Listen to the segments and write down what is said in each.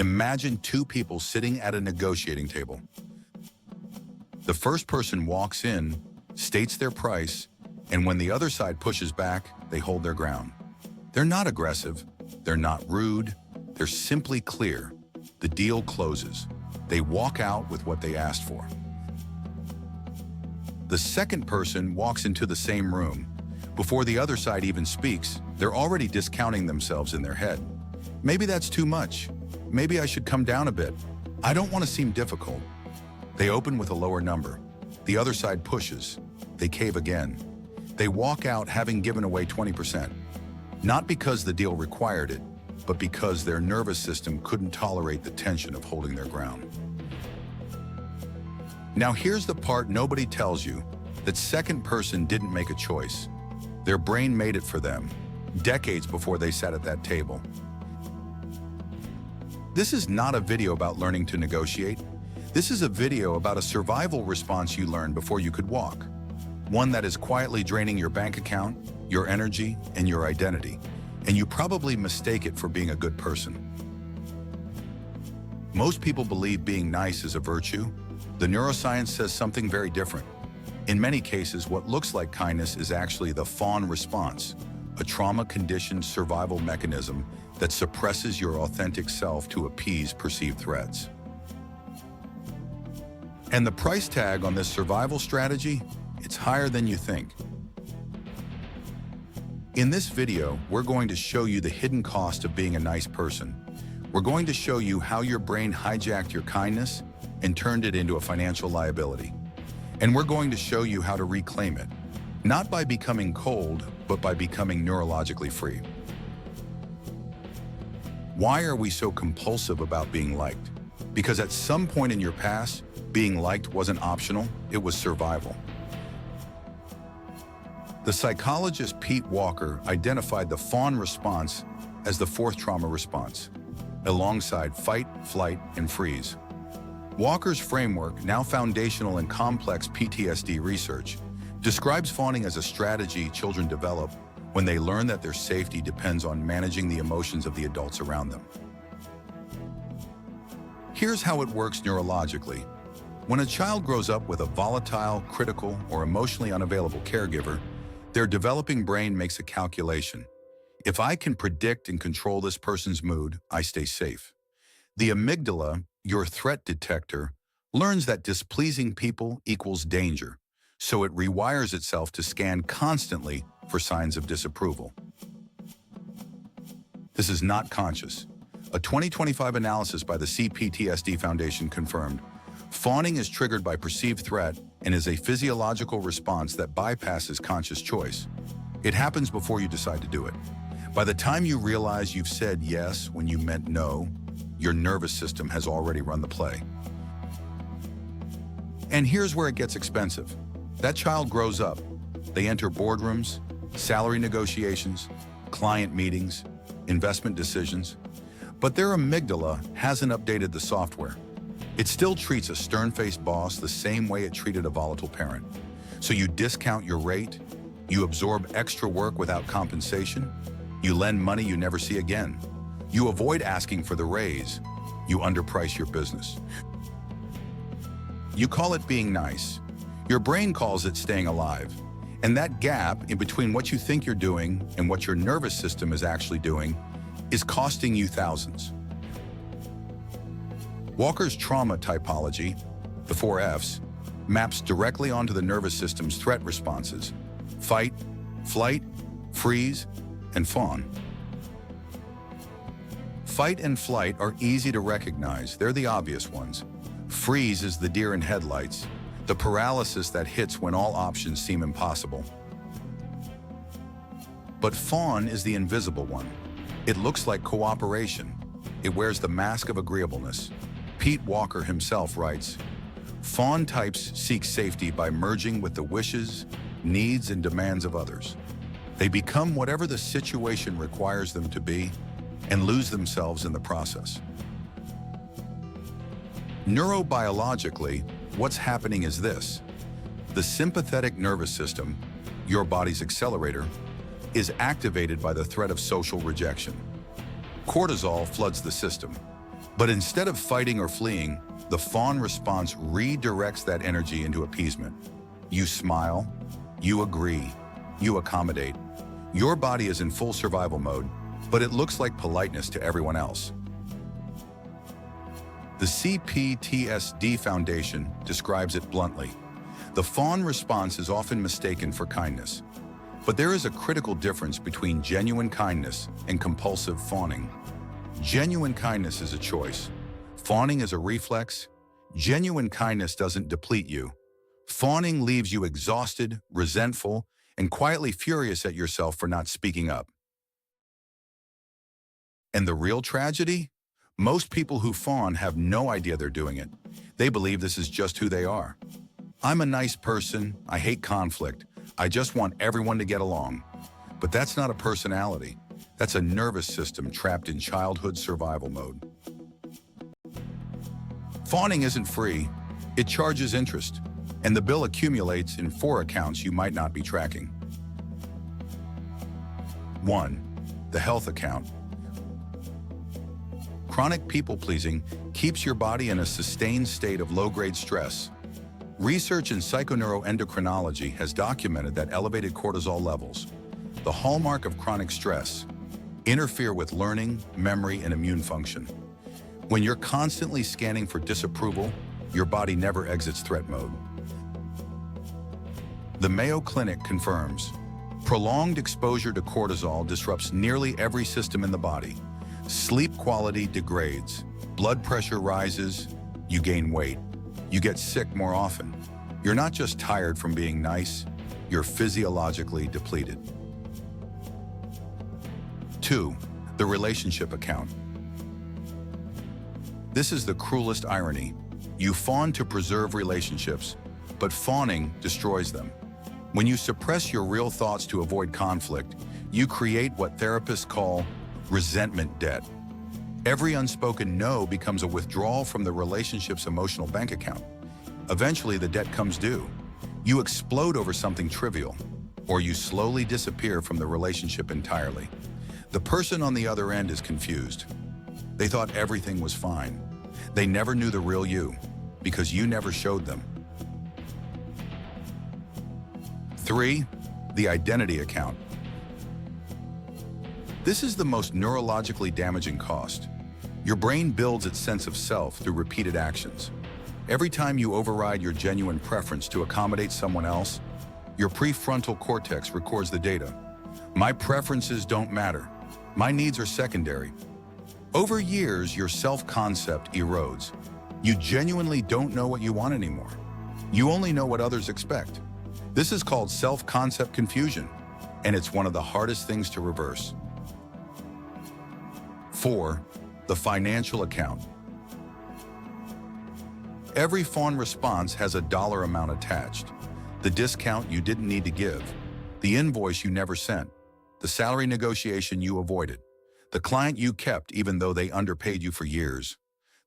Imagine two people sitting at a negotiating table. The first person walks in, states their price, and when the other side pushes back, they hold their ground. They're not aggressive, they're not rude, they're simply clear. The deal closes. They walk out with what they asked for. The second person walks into the same room. Before the other side even speaks, they're already discounting themselves in their head. Maybe that's too much. Maybe I should come down a bit. I don't want to seem difficult. They open with a lower number. The other side pushes. They cave again. They walk out having given away 20%. Not because the deal required it, but because their nervous system couldn't tolerate the tension of holding their ground. Now here's the part nobody tells you. That second person didn't make a choice. Their brain made it for them, decades before they sat at that table. This is not a video about learning to negotiate. This is a video about a survival response you learned before you could walk. One that is quietly draining your bank account, your energy, and your identity. And you probably mistake it for being a good person. Most people believe being nice is a virtue. The neuroscience says something very different. In many cases, what looks like kindness is actually the Fawn response, a trauma-conditioned survival mechanism that suppresses your authentic self to appease perceived threats. And the price tag on this survival strategy, it's higher than you think. In this video, we're going to show you the hidden cost of being a nice person. We're going to show you how your brain hijacked your kindness and turned it into a financial liability. And we're going to show you how to reclaim it, not by becoming cold, but by becoming neurologically free. Why are we so compulsive about being liked? Because at some point in your past, being liked wasn't optional, it was survival. The psychologist Pete Walker identified the Fawn response as the fourth trauma response, alongside fight, flight, and freeze. Walker's framework, now foundational in complex PTSD research, describes fawning as a strategy children develop when they learn that their safety depends on managing the emotions of the adults around them. Here's how it works neurologically. When a child grows up with a volatile, critical, or emotionally unavailable caregiver, their developing brain makes a calculation. If I can predict and control this person's mood, I stay safe. The amygdala, your threat detector, learns that displeasing people equals danger, so it rewires itself to scan constantly for signs of disapproval. This is not conscious. A 2025 analysis by the CPTSD Foundation confirmed fawning is triggered by perceived threat and is a physiological response that bypasses conscious choice. It happens before you decide to do it. By the time you realize you've said yes when you meant no, your nervous system has already run the play. And here's where it gets expensive. That child grows up. They enter boardrooms, salary negotiations, client meetings, investment decisions, but their amygdala hasn't updated the software. It still treats a stern-faced boss the same way it treated a volatile parent. So you discount your rate, you absorb extra work without compensation, you lend money you never see again. You avoid asking for the raise, you underprice your business. You call it being nice. Your brain calls it staying alive. And that gap in between what you think you're doing and what your nervous system is actually doing is costing you thousands. Walker's trauma typology, the 4 Fs, maps directly onto the nervous system's threat responses: fight, flight, freeze, and fawn. Fight and flight are easy to recognize. They're the obvious ones. Freeze is the deer in headlights, the paralysis that hits when all options seem impossible. But fawn is the invisible one. It looks like cooperation. It wears the mask of agreeableness. Pete Walker himself writes, "Fawn types seek safety by merging with the wishes, needs, and demands of others. They become whatever the situation requires them to be and lose themselves in the process." Neurobiologically, what's happening is this. The sympathetic nervous system, your body's accelerator, is activated by the threat of social rejection. Cortisol floods the system. But instead of fighting or fleeing, the fawn response redirects that energy into appeasement. You smile, you agree, you accommodate. Your body is in full survival mode, but it looks like politeness to everyone else. The CPTSD Foundation describes it bluntly. The fawn response is often mistaken for kindness. But there is a critical difference between genuine kindness and compulsive fawning. Genuine kindness is a choice. Fawning is a reflex. Genuine kindness doesn't deplete you. Fawning leaves you exhausted, resentful, and quietly furious at yourself for not speaking up. And the real tragedy? Most people who fawn have no idea they're doing it. They believe this is just who they are. I'm a nice person, I hate conflict, I just want everyone to get along. But that's not a personality. That's a nervous system trapped in childhood survival mode. Fawning isn't free. It charges interest, and the bill accumulates in 4 accounts you might not be tracking. 1. The health account. Chronic people-pleasing keeps your body in a sustained state of low-grade stress. Research in psychoneuroendocrinology has documented that elevated cortisol levels, the hallmark of chronic stress, interfere with learning, memory, and immune function. When you're constantly scanning for disapproval, your body never exits threat mode. The Mayo Clinic confirms, prolonged exposure to cortisol disrupts nearly every system in the body. Sleep quality degrades, blood pressure rises, you gain weight, you get sick more often. You're not just tired from being nice, you're physiologically depleted. 2. The relationship account. This is the cruelest irony. You fawn to preserve relationships, but fawning destroys them. When you suppress your real thoughts to avoid conflict, you create what therapists call resentment debt. Every unspoken no becomes a withdrawal from the relationship's emotional bank account. Eventually, the debt comes due. You explode over something trivial, or you slowly disappear from the relationship entirely. The person on the other end is confused. They thought everything was fine. They never knew the real you, because you never showed them. 3. The identity account. This is the most neurologically damaging cost. Your brain builds its sense of self through repeated actions. Every time you override your genuine preference to accommodate someone else, your prefrontal cortex records the data. My preferences don't matter. My needs are secondary. Over years, your self-concept erodes. You genuinely don't know what you want anymore. You only know what others expect. This is called self-concept confusion, and it's one of the hardest things to reverse. 4. The financial account. Every fawn response has a dollar amount attached. The discount you didn't need to give, the invoice you never sent, the salary negotiation you avoided, the client you kept even though they underpaid you for years,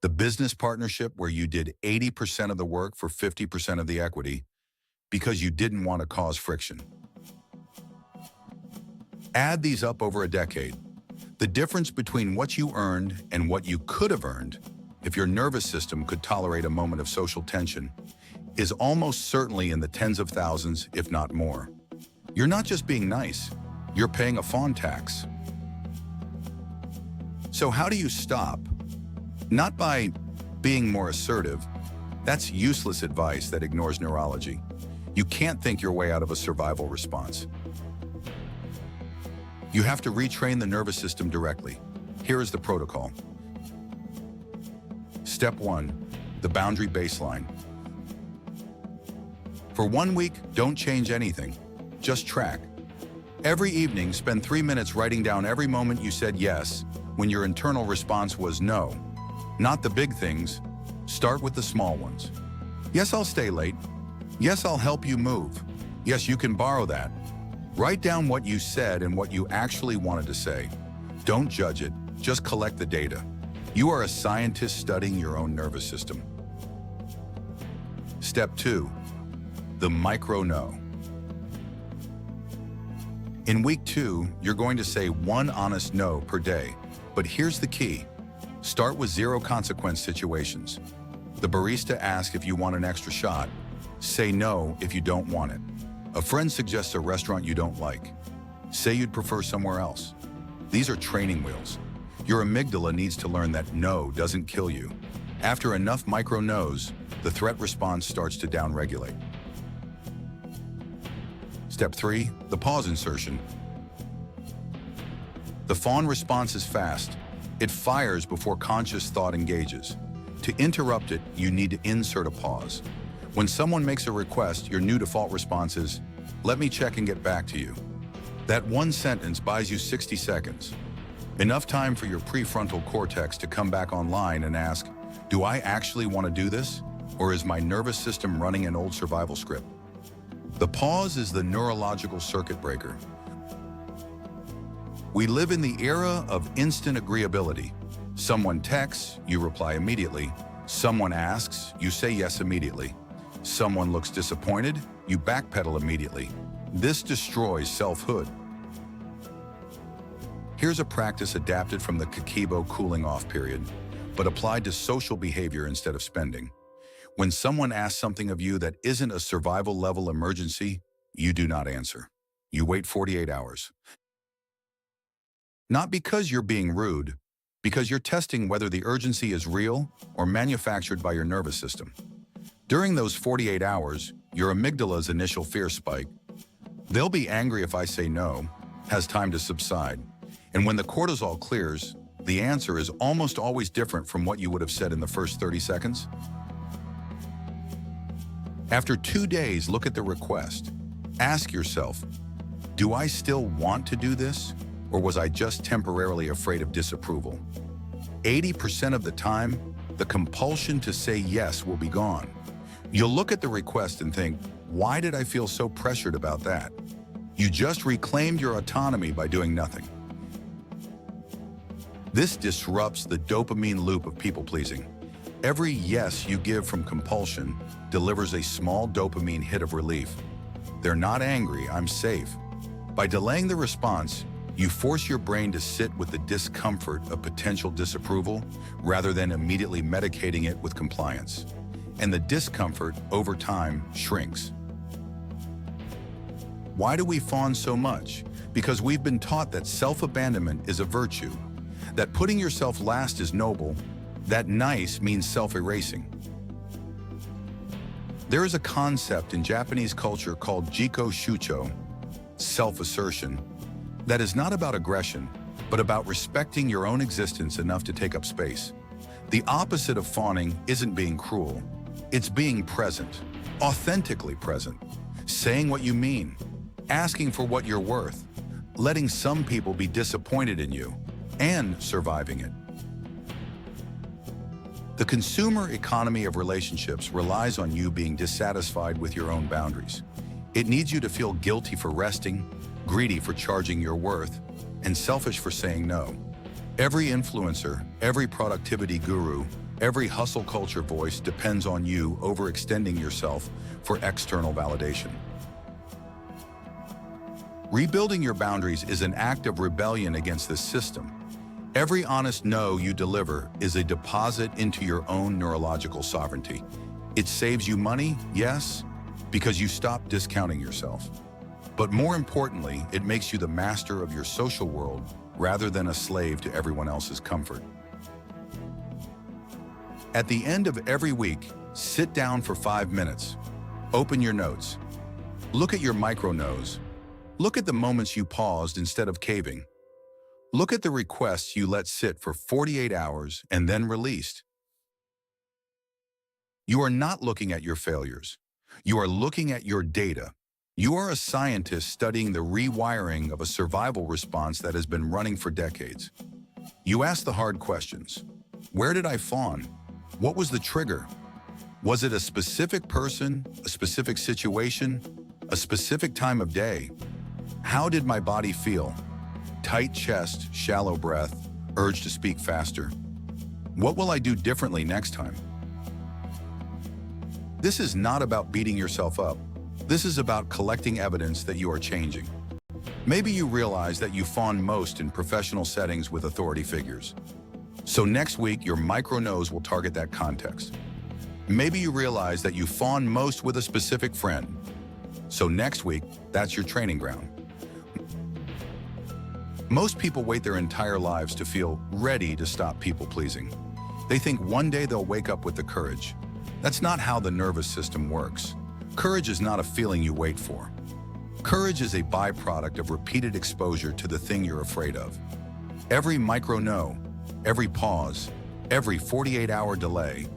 the business partnership where you did 80% of the work for 50% of the equity because you didn't want to cause friction. Add these up over a decade. The difference between what you earned and what you could have earned, if your nervous system could tolerate a moment of social tension, is almost certainly in the tens of thousands, if not more. You're not just being nice, you're paying a fawn tax. So how do you stop? Not by being more assertive. That's useless advice that ignores neurology. You can't think your way out of a survival response. You have to retrain the nervous system directly. Here is the protocol. Step 1, the boundary baseline. For 1 week, don't change anything. Just track. Every evening, spend 3 minutes writing down every moment you said yes when your internal response was no. Not the big things. Start with the small ones. Yes, I'll stay late. Yes, I'll help you move. Yes, you can borrow that. Write down what you said and what you actually wanted to say. Don't judge it, just collect the data. You are a scientist studying your own nervous system. Step 2, the micro no. In week 2, you're going to say 1 honest no per day. But here's the key. Start with zero-consequence situations. The barista asks if you want an extra shot. Say no if you don't want it. A friend suggests a restaurant you don't like. Say you'd prefer somewhere else. These are training wheels. Your amygdala needs to learn that no doesn't kill you. After enough micro no's, the threat response starts to downregulate. Step 3, the pause insertion. The Fawn response is fast. It fires before conscious thought engages. To interrupt it, you need to insert a pause. When someone makes a request, your new default response is, "Let me check and get back to you." That one sentence buys you 60 seconds. Enough time for your prefrontal cortex to come back online and ask, do I actually want to do this? Or is my nervous system running an old survival script? The pause is the neurological circuit breaker. We live in the era of instant agreeability. Someone texts, you reply immediately. Someone asks, you say yes immediately. Someone looks disappointed, you backpedal immediately. This destroys selfhood. Here's a practice adapted from the Kikibo cooling off period, but applied to social behavior instead of spending. When someone asks something of you that isn't a survival level emergency, you do not answer. You wait 48 hours. Not because you're being rude, because you're testing whether the urgency is real or manufactured by your nervous system. During those 48 hours, your amygdala's initial fear spike, "They'll be angry if I say no," has time to subside. And when the cortisol clears, the answer is almost always different from what you would have said in the first 30 seconds. After 2 days, look at the request. Ask yourself, do I still want to do this? Or was I just temporarily afraid of disapproval? 80% of the time, the compulsion to say yes will be gone. You'll look at the request and think, why did I feel so pressured about that? You just reclaimed your autonomy by doing nothing. This disrupts the dopamine loop of people-pleasing. Every yes you give from compulsion delivers a small dopamine hit of relief. They're not angry, I'm safe. By delaying the response, you force your brain to sit with the discomfort of potential disapproval rather than immediately medicating it with compliance. And the discomfort, over time, shrinks. Why do we fawn so much? Because we've been taught that self-abandonment is a virtue, that putting yourself last is noble, that nice means self-erasing. There is a concept in Japanese culture called jiko shucho, self-assertion, that is not about aggression, but about respecting your own existence enough to take up space. The opposite of fawning isn't being cruel. It's being present, authentically present, saying what you mean, asking for what you're worth, letting some people be disappointed in you, and surviving it. The consumer economy of relationships relies on you being dissatisfied with your own boundaries. It needs you to feel guilty for resting, greedy for charging your worth, and selfish for saying no. Every influencer, every productivity guru, every hustle culture voice depends on you overextending yourself for external validation. Rebuilding your boundaries is an act of rebellion against this system. Every honest no you deliver is a deposit into your own neurological sovereignty. It saves you money, yes, because you stop discounting yourself. But more importantly, it makes you the master of your social world rather than a slave to everyone else's comfort. At the end of every week, sit down for 5 minutes. Open your notes. Look at your micro no's. Look at the moments you paused instead of caving. Look at the requests you let sit for 48 hours and then released. You are not looking at your failures. You are looking at your data. You are a scientist studying the rewiring of a survival response that has been running for decades. You ask the hard questions. Where did I fawn? What was the trigger? Was it a specific person, a specific situation, a specific time of day? How did my body feel? Tight chest, shallow breath, urge to speak faster. What will I do differently next time? This is not about beating yourself up. This is about collecting evidence that you are changing. Maybe you realize that you fawn most in professional settings with authority figures. So next week, your micro nose will target that context. Maybe you realize that you fawn most with a specific friend. So next week, that's your training ground. Most people wait their entire lives to feel ready to stop people-pleasing. They think one day they'll wake up with the courage. That's not how the nervous system works. Courage is not a feeling you wait for. Courage is a byproduct of repeated exposure to the thing you're afraid of. Every micro no, every pause, every 48-hour delay,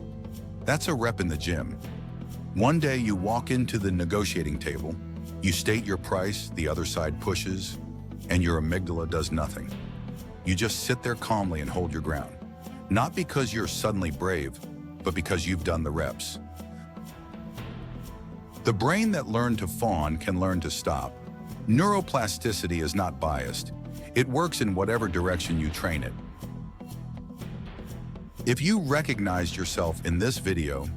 that's a rep in the gym. One day you walk into the negotiating table, you state your price, the other side pushes, and your amygdala does nothing. You just sit there calmly and hold your ground. Not because you're suddenly brave, but because you've done the reps. The brain that learned to fawn can learn to stop. Neuroplasticity is not biased. It works in whatever direction you train it. If you recognized yourself in this video,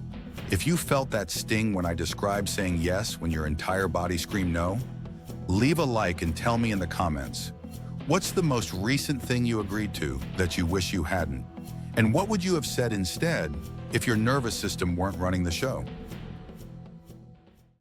if you felt that sting when I described saying yes when your entire body screamed no, leave a like and tell me in the comments, what's the most recent thing you agreed to that you wish you hadn't? And what would you have said instead if your nervous system weren't running the show?